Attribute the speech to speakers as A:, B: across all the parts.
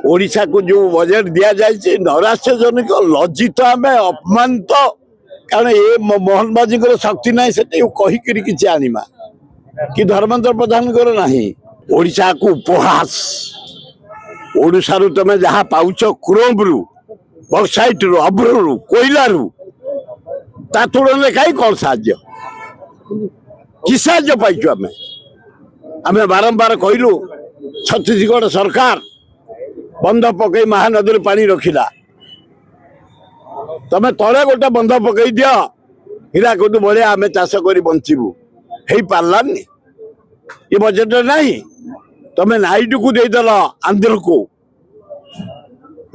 A: ओडिशा को जो बजेट दि जाए नैराश्यजनक लज्जित आम अपमानित कारण ये मोहन बाजी शक्ति ना से कहीकि किसी आनीमा कि धर्मेंद्र प्रधान ना ओडिशा को उपहास ओडिशा रु तुम जहाँ पाउच क्रोम रु बक्साइट रु अभ्र रु कोईला रु ता तुलन कहीं कौन साहाଯ୍य कि साहाଯ୍य पाइचु आम बारंबार कहलु छत्तीसगढ़ सरकार बंध पकई महानदी पानी रखिला तमें तले गोटे बंध पकई दियो हीराकुद भाया आम चाष कर बंचबू हो पार्लानी ये बजेट नहीं तमें नाइड को देदेल आंध्र को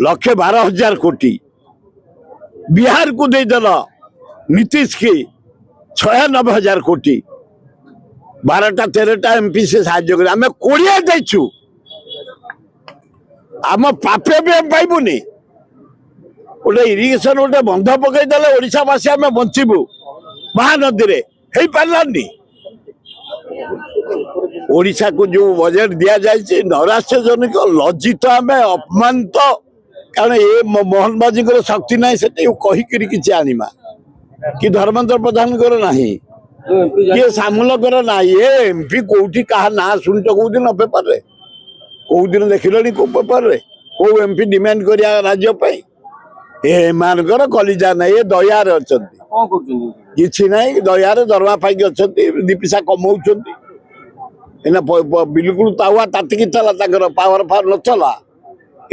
A: 1,12,000 कोटी बिहार को देदेल नीतीश की 96,000 कोटी 12-13 एमपी से साहाଯ୍य कर आम 20 देचु आम प्राप्य भी आम पाइबुनी गोटे इरिगेशन गोटे बंध पकईदे ओडावासी आम बंचबू महानदी में हो पार्लानी ओडिशा को जो बजेट दि जाए नैराश्यजनक लज्जित आम अपमानित कारण ये मोहन बाजी शक्ति ना से कहीकि किसी आनीमा कि धर्मेंद्र प्रधान ना ये सामूल ना ये एमपी कौटी कहा ना शुणुच कौ दिन पेपर रे कौ दिन देखिल कौ पेपर रे कौ एमपी डिमांड करिया राज्य एमानकर कलिजा ना ये दयार अच्छा किसी ना दयार दरमा पाई अच्छा दी पैसा कमाऊँ बिल्कुल तावा तातिकी चला पावर फावर न चला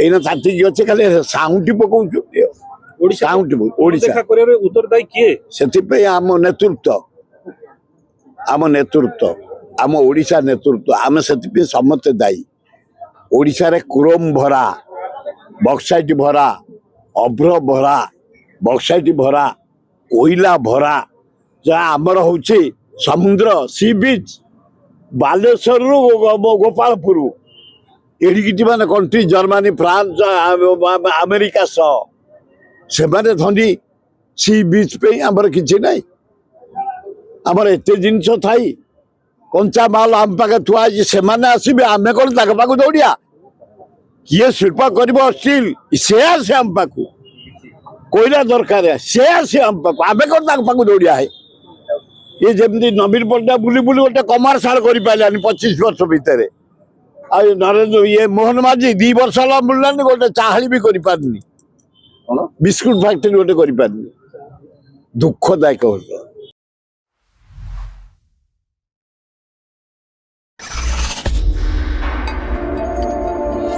A: एना तातिकी अच्छे खाली साउंटी पकाउँ साउंटी ओडिशा
B: उत्तरदायी किए
A: से आम नेतृत्व आम ओडिशा नेतृत्व आम से समस्ते दायी ओडिशा रे क्रोम भरा बक्साइट भरा अभ्र भरा बक्साइट भरा कोईला भरा जहाँ आमर हूँ समुद्र सी बीच बालेश्वर गोपालपुर एडिकी मान कंट्री जर्मनी फ्रांस अमेरिका सह से धनी सी बीच पे आमर किसी ना आमर एत जिन थी कंचा माल आम पाखे थुआ से आसबे आम कौन तक पाक दौड़िया किए शिल्प कर स्टील से आसे आम पाक कोईला दरकार से आसे आम पाक आम कौन तक पाक दौड़िया है ये जमी नवीन पट्टनायक बुली बुली गोटे कमर्साल कर पारानी 25 वर्ष भितर नरेंद्र ये मोहन माझी 2 वर्ष है मिललानी गोटे चाहाड़ी भी कर पारनी बिस्कुट फैक्ट्री गोटे कर पारनी दुखदायक।